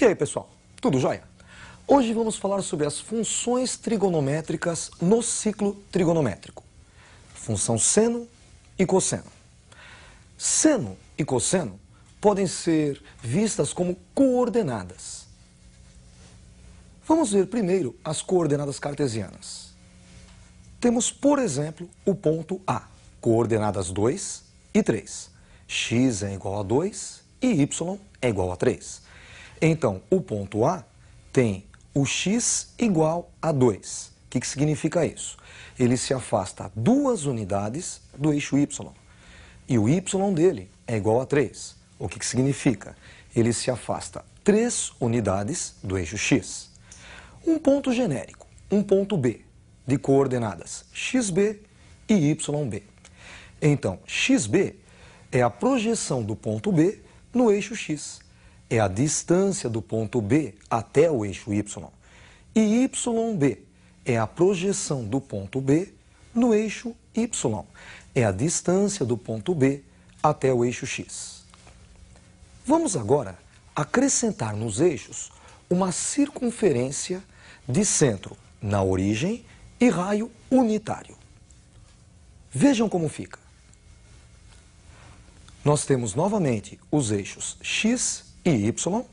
E aí, pessoal, tudo jóia? Hoje vamos falar sobre as funções trigonométricas no ciclo trigonométrico. Função seno e cosseno. Seno e cosseno podem ser vistas como coordenadas. Vamos ver primeiro as coordenadas cartesianas. Temos, por exemplo, o ponto A, coordenadas 2 e 3. X é igual a 2 e y é igual a 3. Então, o ponto A tem o x igual a 2. O que significa isso? Ele se afasta 2 unidades do eixo y. E o y dele é igual a 3. O que significa? Ele se afasta 3 unidades do eixo x. Um ponto genérico, um ponto B, de coordenadas xb e yb. Então, xb é a projeção do ponto B no eixo x. É a distância do ponto B até o eixo y. E yb é a projeção do ponto B no eixo y. É a distância do ponto B até o eixo x. Vamos agora acrescentar nos eixos uma circunferência de centro na origem e raio unitário. Vejam como fica. Nós temos novamente os eixos x e y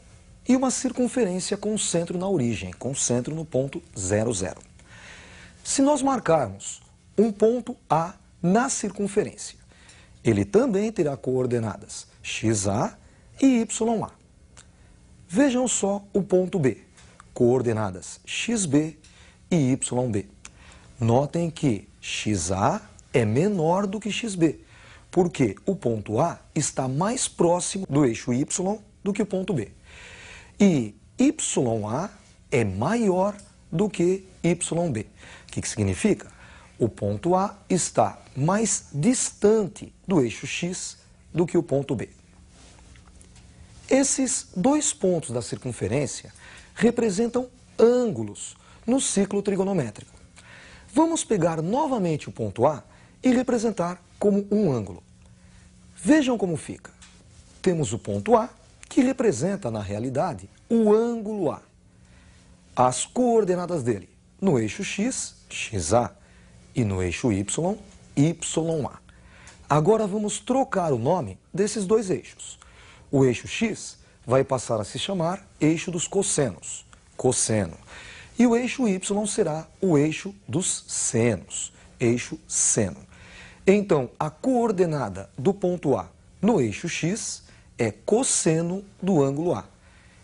e uma circunferência com centro na origem, com centro no ponto 0, 0. Se nós marcarmos um ponto A na circunferência, ele também terá coordenadas xa e ya. Vejam só o ponto B, coordenadas xb e yb. Notem que xa é menor do que xb, porque o ponto A está mais próximo do eixo y do que o ponto B. E ya é maior do que yb. O que significa? O ponto A está mais distante do eixo x do que o ponto B. Esses dois pontos da circunferência representam ângulos no ciclo trigonométrico. Vamos pegar novamente o ponto A e representar como um ângulo. Vejam como fica. Temos o ponto A, que representa, na realidade, o ângulo A. As coordenadas dele no eixo x, xa, e no eixo y, ya. Agora vamos trocar o nome desses dois eixos. O eixo x vai passar a se chamar eixo dos cossenos, cosseno. E o eixo y será o eixo dos senos, eixo seno. Então, a coordenada do ponto A no eixo x é cosseno do ângulo A.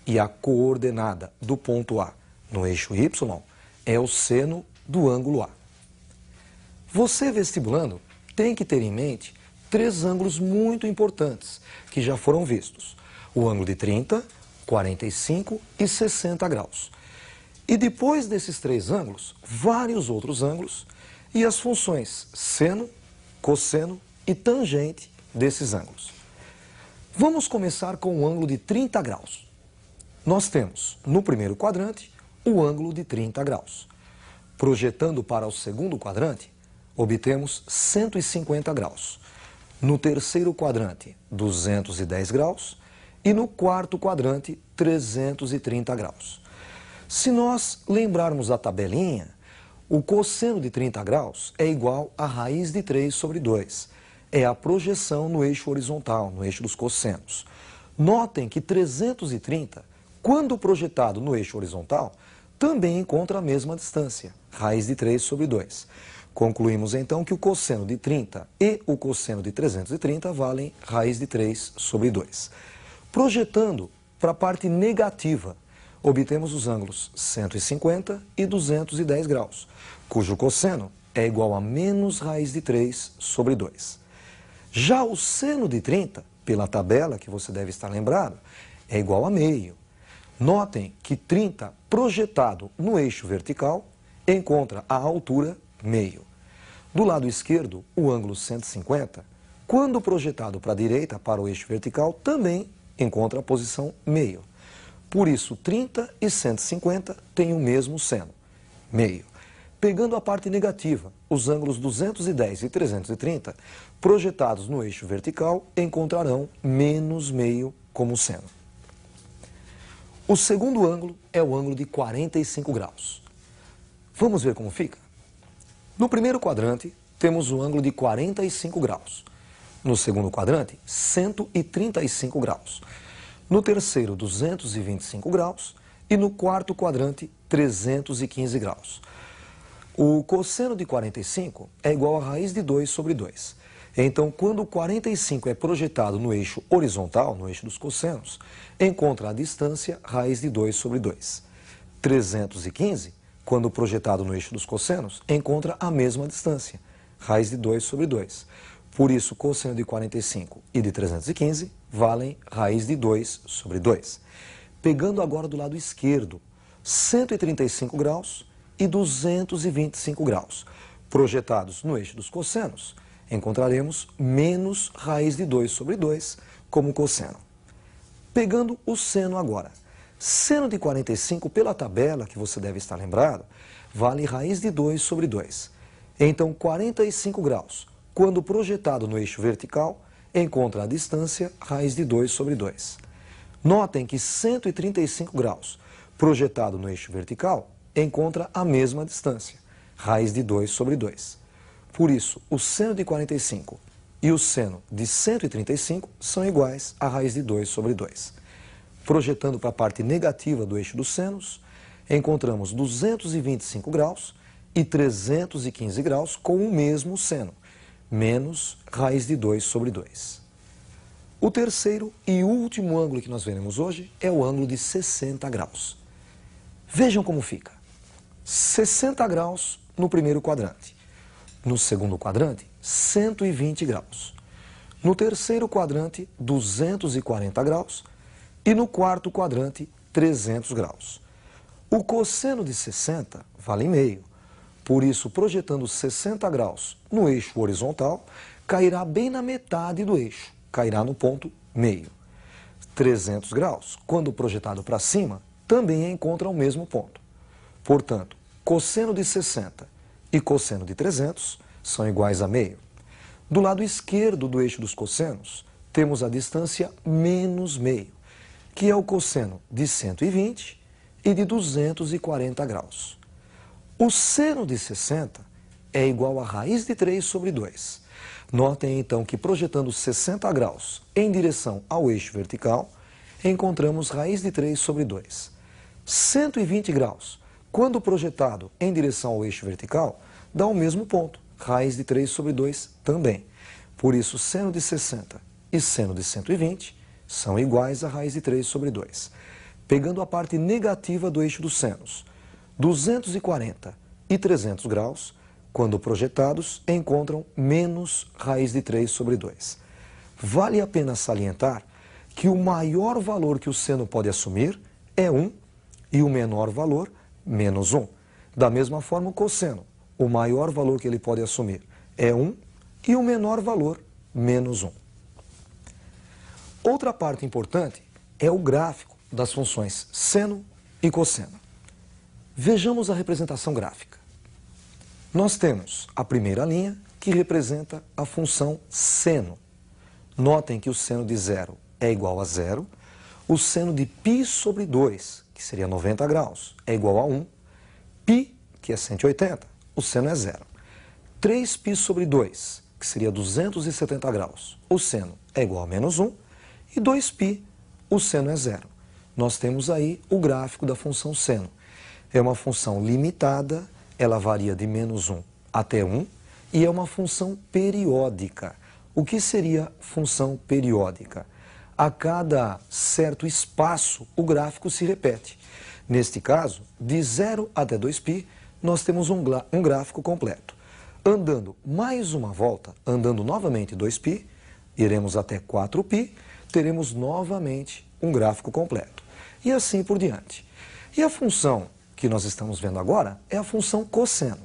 E a coordenada do ponto A no eixo y é o seno do ângulo A. Você, vestibulando, tem que ter em mente 3 ângulos muito importantes que já foram vistos. O ângulo de 30, 45 e 60 graus. E depois desses 3 ângulos, vários outros ângulos e as funções seno, cosseno e tangente desses ângulos. Vamos começar com o ângulo de 30 graus. Nós temos, no primeiro quadrante, o ângulo de 30 graus. Projetando para o segundo quadrante, obtemos 150 graus. No terceiro quadrante, 210 graus. E no quarto quadrante, 330 graus. Se nós lembrarmos a tabelinha, o cosseno de 30 graus é igual a raiz de 3 sobre 2. É a projeção no eixo horizontal, no eixo dos cossenos. Notem que 330, quando projetado no eixo horizontal, também encontra a mesma distância, raiz de 3 sobre 2. Concluímos então que o cosseno de 30 e o cosseno de 330 valem raiz de 3 sobre 2. Projetando para a parte negativa, obtemos os ângulos 150 e 210 graus, cujo cosseno é igual a menos raiz de 3 sobre 2. Já o seno de 30, pela tabela que você deve estar lembrado, é igual a meio. Notem que 30 projetado no eixo vertical encontra a altura meio. Do lado esquerdo, o ângulo 150, quando projetado para a direita, para o eixo vertical, também encontra a posição meio. Por isso, 30 e 150 têm o mesmo seno, meio. Pegando a parte negativa, os ângulos 210 e 330, projetados no eixo vertical, encontrarão menos meio como seno. O segundo ângulo é o ângulo de 45 graus. Vamos ver como fica? No primeiro quadrante, temos o ângulo de 45 graus. No segundo quadrante, 135 graus. No terceiro, 225 graus. E no quarto quadrante, 315 graus. O cosseno de 45 é igual a raiz de 2 sobre 2. Então, quando o 45 é projetado no eixo horizontal, no eixo dos cossenos, encontra a distância raiz de 2 sobre 2. 315, quando projetado no eixo dos cossenos, encontra a mesma distância, raiz de 2 sobre 2. Por isso, o cosseno de 45 e de 315 valem raiz de 2 sobre 2. Pegando agora do lado esquerdo, 135 graus e 225 graus, projetados no eixo dos cossenos, encontraremos menos raiz de 2 sobre 2 como cosseno. Pegando o seno agora. Seno de 45, pela tabela, que você deve estar lembrado, vale raiz de 2 sobre 2. Então, 45 graus, quando projetado no eixo vertical, encontra a distância raiz de 2 sobre 2. Notem que 135 graus, projetado no eixo vertical, encontra a mesma distância, raiz de 2 sobre 2. Por isso, o seno de 45 e o seno de 135 são iguais a raiz de 2 sobre 2. Projetando para a parte negativa do eixo dos senos, encontramos 225 graus e 315 graus com o mesmo seno, menos raiz de 2 sobre 2. O terceiro e último ângulo que nós veremos hoje é o ângulo de 60 graus. Vejam como fica. 60 graus no primeiro quadrante. No segundo quadrante, 120 graus. No terceiro quadrante, 240 graus. E no quarto quadrante, 300 graus. O cosseno de 60 vale meio. Por isso, projetando 60 graus no eixo horizontal, cairá bem na metade do eixo, cairá no ponto meio. 300 graus, quando projetado para cima, também encontra o mesmo ponto. Portanto, cosseno de 60 e cosseno de 300 são iguais a meio. Do lado esquerdo do eixo dos cossenos, temos a distância menos meio, que é o cosseno de 120 e de 240 graus. O seno de 60 é igual a raiz de 3 sobre 2. Notem então que projetando 60 graus em direção ao eixo vertical, encontramos raiz de 3 sobre 2. 120 graus, quando projetado em direção ao eixo vertical, dá o mesmo ponto, raiz de 3 sobre 2 também. Por isso, seno de 60 e seno de 120 são iguais a raiz de 3 sobre 2. Pegando a parte negativa do eixo dos senos, 240 e 300 graus, quando projetados, encontram menos raiz de 3 sobre 2. Vale a pena salientar que o maior valor que o seno pode assumir é 1 e o menor valor, menos 1. Da mesma forma, o cosseno, o maior valor que ele pode assumir é 1 e o menor valor, menos 1. Outra parte importante é o gráfico das funções seno e cosseno. Vejamos a representação gráfica. Nós temos a primeira linha, que representa a função seno. Notem que o seno de 0 é igual a 0, o seno de π sobre 2, que seria 90 graus, é igual a 1, π, que é 180, o seno é 0. 3π sobre 2, que seria 270 graus, o seno é igual a menos 1, e 2π, o seno é 0. Nós temos aí o gráfico da função seno. É uma função limitada, ela varia de menos 1 até 1, e é uma função periódica. O que seria função periódica? A cada certo espaço, o gráfico se repete. Neste caso, de 0 até 2π, nós temos um gráfico completo. Andando mais uma volta, andando novamente 2π, iremos até 4π, teremos novamente um gráfico completo. E assim por diante. E a função que nós estamos vendo agora é a função cosseno.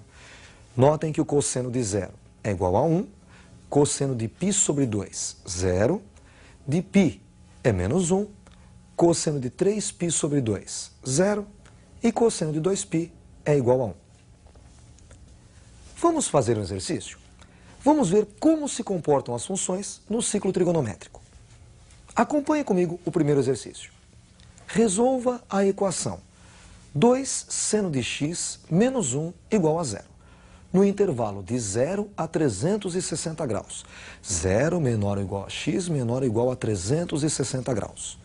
Notem que o cosseno de 0 é igual a 1, cosseno de π sobre 2, 0, de π é menos 1, cosseno de 3π sobre 2, 0, e cosseno de 2π é igual a 1. Vamos fazer um exercício? Vamos ver como se comportam as funções no ciclo trigonométrico. Acompanhe comigo o primeiro exercício. Resolva a equação 2 seno de x menos 1 igual a zero, no intervalo de 0 a 360 graus. 0 menor ou igual a x menor ou igual a 360 graus.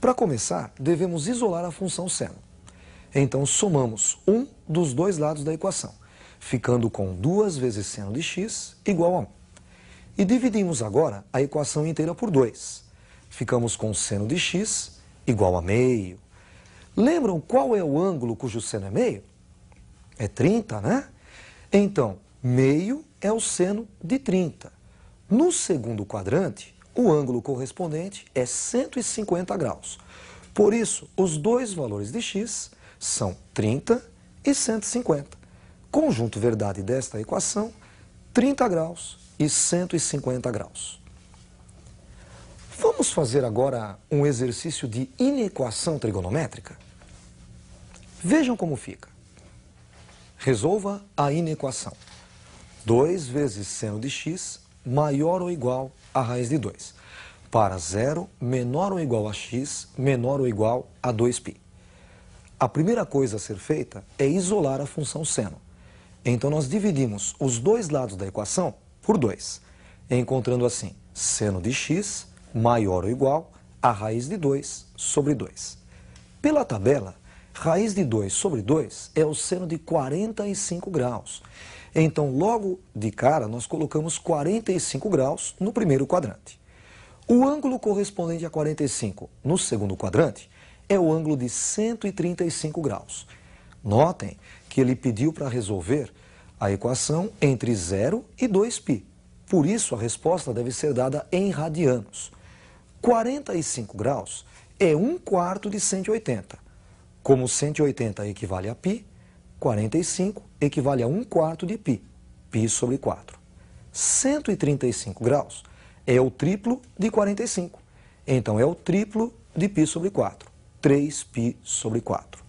Para começar, devemos isolar a função seno. Então, somamos um dos dois lados da equação, ficando com 2 vezes seno de x igual a 1. E dividimos agora a equação inteira por 2. Ficamos com seno de x igual a meio. Lembram qual é o ângulo cujo seno é meio? É 30, né? Então, meio é o seno de 30. No segundo quadrante, o ângulo correspondente é 150 graus. Por isso, os dois valores de x são 30 e 150. Conjunto verdade desta equação, 30 graus e 150 graus. Vamos fazer agora um exercício de inequação trigonométrica? Vejam como fica. Resolva a inequação. 2 vezes seno de x maior ou igual a raiz de 2. Para 0 menor ou igual a x menor ou igual a 2π. A primeira coisa a ser feita é isolar a função seno. Então, nós dividimos os dois lados da equação por 2, encontrando assim seno de x maior ou igual a raiz de 2 sobre 2. Pela tabela, raiz de 2 sobre 2 é o seno de 45 graus. Então, logo de cara, nós colocamos 45 graus no primeiro quadrante. O ângulo correspondente a 45 no segundo quadrante é o ângulo de 135 graus. Notem que ele pediu para resolver a equação entre 0 e 2π. Por isso, a resposta deve ser dada em radianos. 45 graus é 1/4 de 180. Como 180 equivale a π, 45 equivale a 1/4 de π, π sobre 4. 135 graus é o triplo de 45. Então, é o triplo de π sobre 4, 3π sobre 4.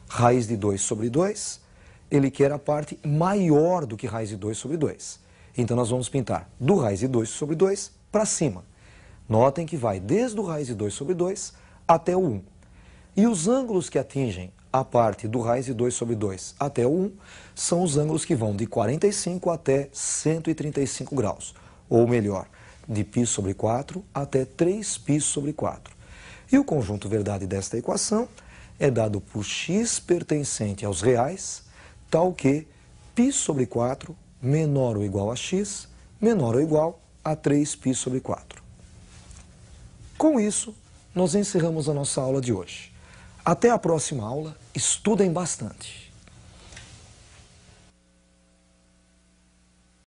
Raiz de 2 sobre 2, ele quer a parte maior do que raiz de 2 sobre 2. Então, nós vamos pintar do raiz de 2 sobre 2 para cima. Notem que vai desde o raiz de 2 sobre 2 até o 1. E os ângulos que atingem a parte do raiz de 2 sobre 2 até o 1 são os ângulos que vão de 45 até 135 graus. Ou melhor, de π sobre 4 até 3π sobre 4. E o conjunto verdade desta equação é dado por x pertencente aos reais, tal que π sobre 4 menor ou igual a x menor ou igual a 3π sobre 4. Com isso, nós encerramos a nossa aula de hoje. Até a próxima aula, estudem bastante!